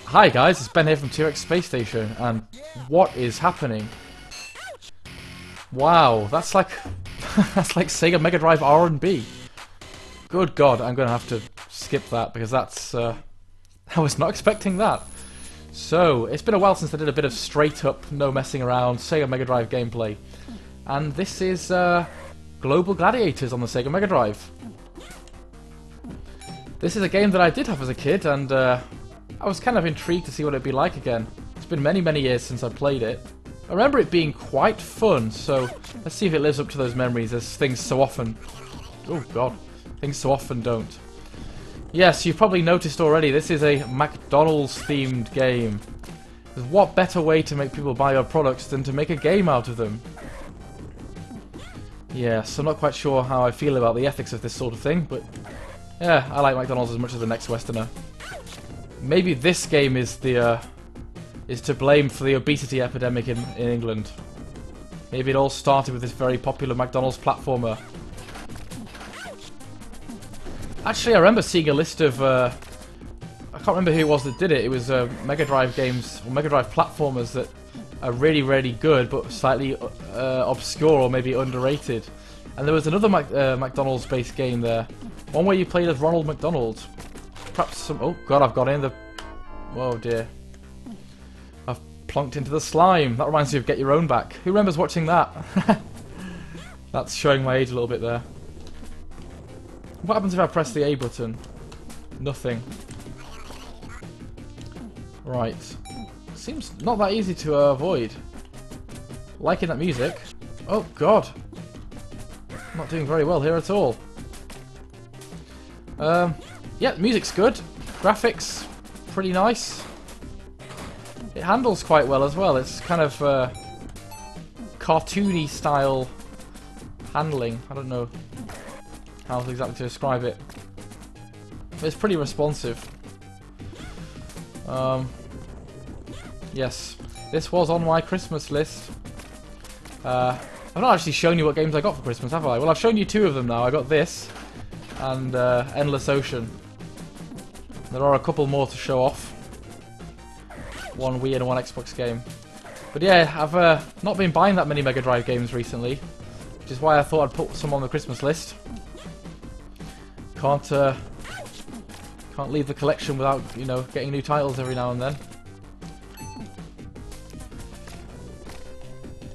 Hi guys, it's Ben here from T-Rex Space Station, and what is happening? Wow, that's like that's like Sega Mega Drive R&B. Good God, I'm gonna have to skip that because that's I was not expecting that. So it's been a while since I did a bit of straight up, no messing around Sega Mega Drive gameplay, and this is Global Gladiators on the Sega Mega Drive. This is a game that I did have as a kid, and I was kind of intrigued to see what it'd be like again. It's been many, many years since I played it. I remember it being quite fun, so let's see if it lives up to those memories, as things so often... Oh god, things so often don't. Yes, you've probably noticed already, this is a McDonald's themed game. What better way to make people buy your products than to make a game out of them? Yes, I'm not quite sure how I feel about the ethics of this sort of thing, but yeah, I like McDonald's as much as the next Westerner. Maybe this game is the is to blame for the obesity epidemic in England. Maybe it all started with this very popular McDonald's platformer. Actually, I remember seeing a list of I can't remember who it was that did it. It was Mega Drive games or Mega Drive platformers that are really, really good, but slightly obscure or maybe underrated. And there was another McDonald's-based game there, one where you played as Ronald McDonald. Perhaps some... Oh god, I've got in the... Oh dear. I've plonked into the slime. That reminds me of Get Your Own Back. Who remembers watching that? That's showing my age a little bit there. What happens if I press the A button? Nothing. Right. Seems not that easy to avoid. Liking that music. Oh god. Not doing very well here at all. Yeah, the music's good. Graphics, pretty nice. It handles quite well as well. It's kind of cartoony style handling. I don't know how exactly to describe it. But it's pretty responsive. Yes, this was on my Christmas list. I've not actually shown you what games I got for Christmas, have I? Well, I've shown you two of them now. I got this and Endless Ocean. There are a couple more to show off. One Wii and one Xbox game. But yeah, I've not been buying that many Mega Drive games recently, which is why I thought I'd put some on the Christmas list. Can't leave the collection without, you know, getting new titles every now and then.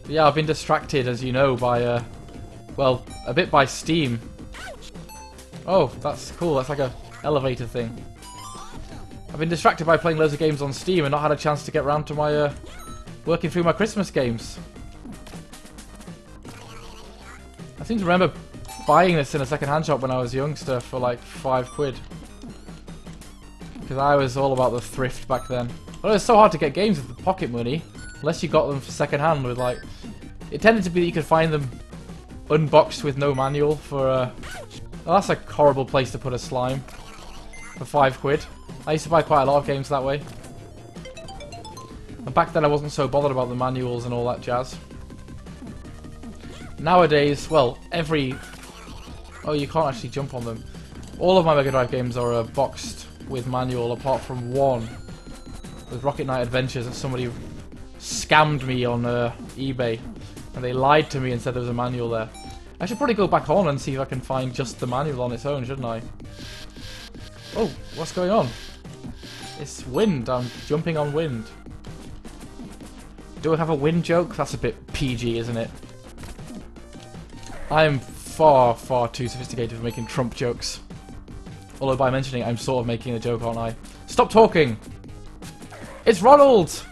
But yeah, I've been distracted, as you know, by well, a bit by Steam. Oh, that's cool. That's like a elevator thing. I've been distracted by playing loads of games on Steam and not had a chance to get around to my working through my Christmas games. I seem to remember buying this in a second-hand shop when I was a youngster for like £5. Because I was all about the thrift back then. But it was so hard to get games with the pocket money, unless you got them for second-hand with like... It tended to be that you could find them unboxed with no manual for... Oh, that's a horrible place to put a slime. For £5. I used to buy quite a lot of games that way. And back then I wasn't so bothered about the manuals and all that jazz. Nowadays, well, every... Oh, you can't actually jump on them. All of my Mega Drive games are boxed with manual, apart from one. With Rocket Knight Adventures, that somebody scammed me on eBay. And they lied to me and said there was a manual there. I should probably go back on and see if I can find just the manual on its own, shouldn't I? Oh, what's going on? It's wind. I'm jumping on wind. Do I have a wind joke? That's a bit PG, isn't it? I am far, far too sophisticated for making Trump jokes. Although by mentioning it, I'm sort of making a joke, aren't I? Stop talking! It's Ronald!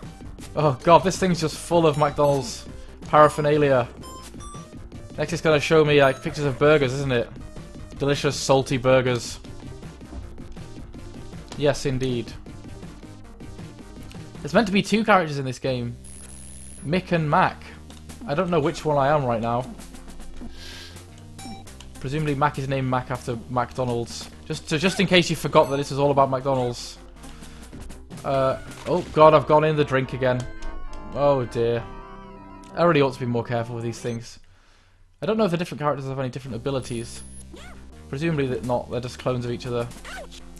Oh god, this thing's just full of McDonald's paraphernalia. Next it's going to show me like pictures of burgers, isn't it? Delicious, salty burgers. Yes, indeed. There's meant to be two characters in this game. Mick and Mac. I don't know which one I am right now. Presumably Mac is named Mac after McDonald's. Just in case you forgot that this is all about McDonald's. Oh god, I've gone in the drink again. Oh dear. I really ought to be more careful with these things. I don't know if the different characters have any different abilities. Presumably that not, they're just clones of each other.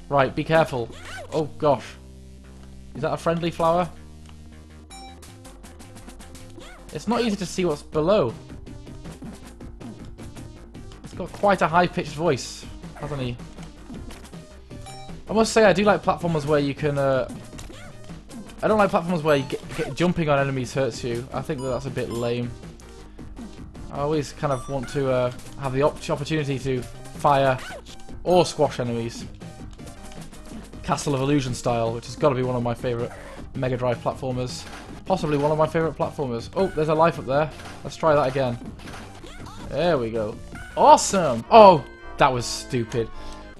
Right, be careful. Oh gosh. Is that a friendly flower? It's not easy to see what's below. It's got quite a high-pitched voice, hasn't he? I must say I do like platformers where you can... I don't like platformers where you get jumping on enemies hurts you. I think that's a bit lame. I always kind of want to have the opportunity to fire or squash enemies. Castle of Illusion style, which has got to be one of my favourite Mega Drive platformers. Possibly one of my favourite platformers. Oh, there's a life up there. Let's try that again. There we go. Awesome! Oh, that was stupid.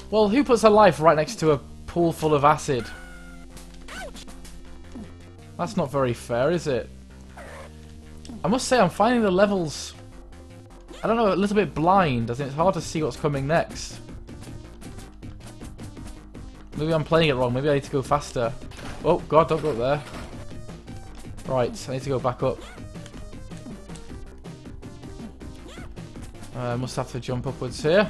Well, who puts a life right next to a pool full of acid? That's not very fair, is it? I must say I'm finding the levels, I don't know, a little bit blind, as in it's hard to see what's coming next. Maybe I'm playing it wrong, maybe I need to go faster. Oh god, don't go up there. Right, I need to go back up. I must have to jump upwards here.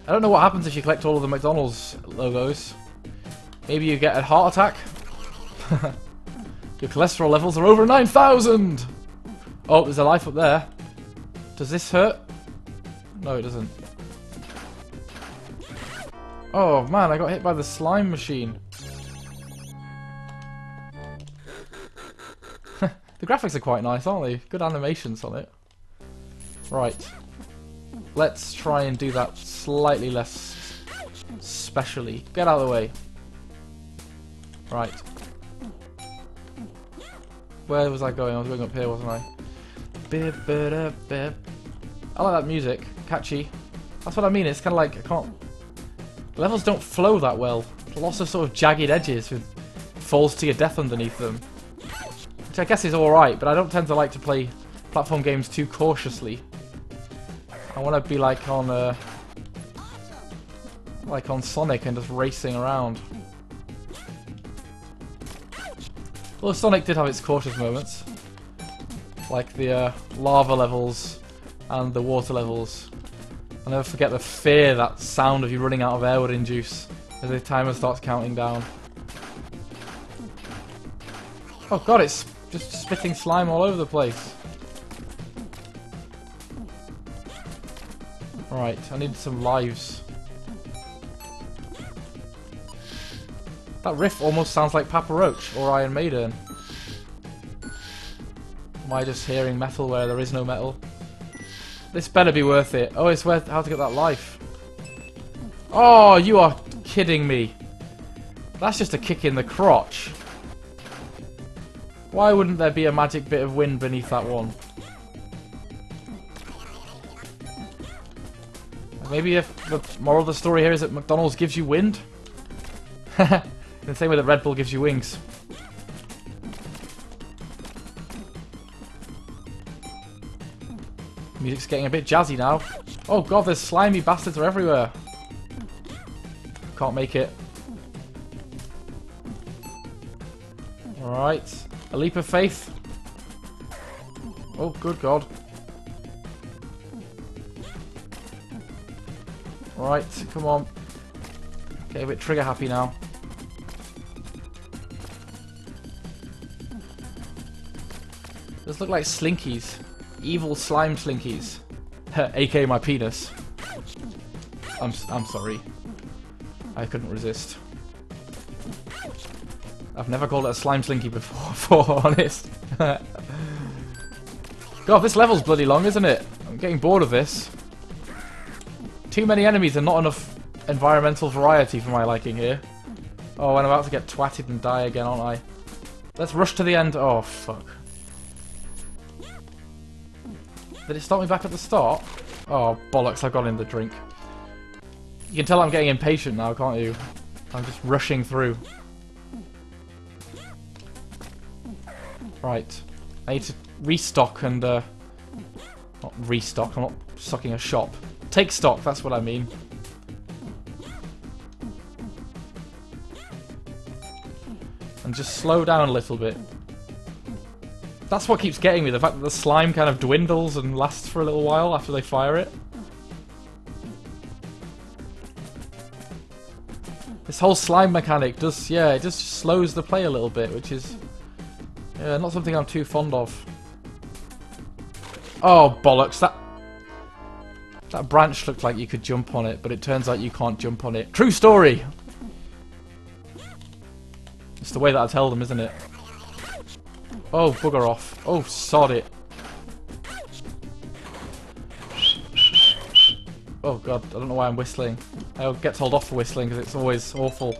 I don't know what happens if you collect all of the McDonald's logos. Maybe you get a heart attack. Your cholesterol levels are over 9,000! Oh, there's a life up there. Does this hurt? No, it doesn't. Oh man, I got hit by the slime machine. The graphics are quite nice, aren't they? Good animations on it. Right. Let's try and do that slightly less specially. Get out of the way. Right. Where was I going? I was going up here, wasn't I? I like that music. Catchy. That's what I mean. It's kind of like, I can't... Levels don't flow that well. Lots of sort of jagged edges with falls to your death underneath them. Which I guess is alright, but I don't tend to like to play platform games too cautiously. I want to be like on Sonic and just racing around. Well, Sonic did have its cautious moments, like the lava levels and the water levels. I'll never forget the fear that sound of you running out of air would induce as the timer starts counting down. Oh god, it's just spitting slime all over the place. Right, I need some lives. That riff almost sounds like Papa Roach or Iron Maiden. Am I just hearing metal where there is no metal? This better be worth it. Oh, it's worth how to get that life. Oh, you are kidding me. That's just a kick in the crotch. Why wouldn't there be a magic bit of wind beneath that one? Maybe if the moral of the story here is that McDonald's gives you wind? In the same way that Red Bull gives you wings. Music's getting a bit jazzy now. Oh god, there's slimy bastards are everywhere. Can't make it. Alright. A leap of faith. Oh, good god. Right, come on. Get a bit trigger happy now. Those look like slinkies. Evil slime slinkies. AKA my penis. I'm sorry. I couldn't resist. I've never called it a slime slinky before, for honest. God, this level's bloody long, isn't it? I'm getting bored of this. Too many enemies and not enough environmental variety for my liking here. Oh, and I'm about to get twatted and die again, aren't I? Let's rush to the end. Oh, fuck. Did it start me back at the start? Oh, bollocks, I got in the drink. You can tell I'm getting impatient now, can't you? I'm just rushing through. Right. I need to restock and, not restock, I'm not stocking a shop. Take stock, that's what I mean. And just slow down a little bit. That's what keeps getting me, the fact that the slime kind of dwindles and lasts for a little while after they fire it. This whole slime mechanic does, yeah, it just slows the play a little bit, which is not something I'm too fond of. Oh, bollocks, that branch looked like you could jump on it, but it turns out you can't jump on it. True story! It's the way that I tell them, isn't it? Oh, bugger off. Oh, sod it. Oh god, I don't know why I'm whistling. I'll get told off for whistling because it's always awful.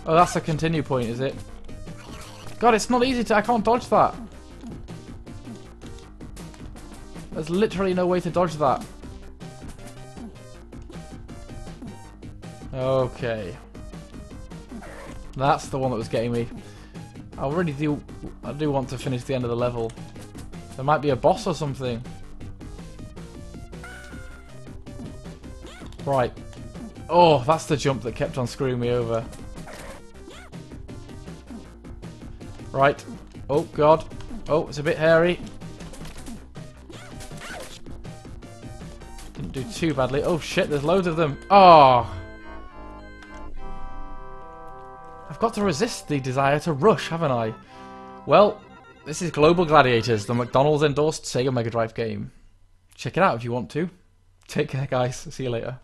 Oh, that's a continue point, is it? God, it's not easy to... I can't dodge that. There's literally no way to dodge that. Okay. That's the one that was getting me. I do want to finish the end of the level. There might be a boss or something. Right. Oh, that's the jump that kept on screwing me over. Right. Oh, God. Oh, it's a bit hairy. Didn't do too badly. Oh, shit, there's loads of them. Oh! I've got to resist the desire to rush, haven't I? Well, this is Global Gladiators, the McDonald's endorsed Sega Mega Drive game. Check it out if you want to. Take care, guys. See you later.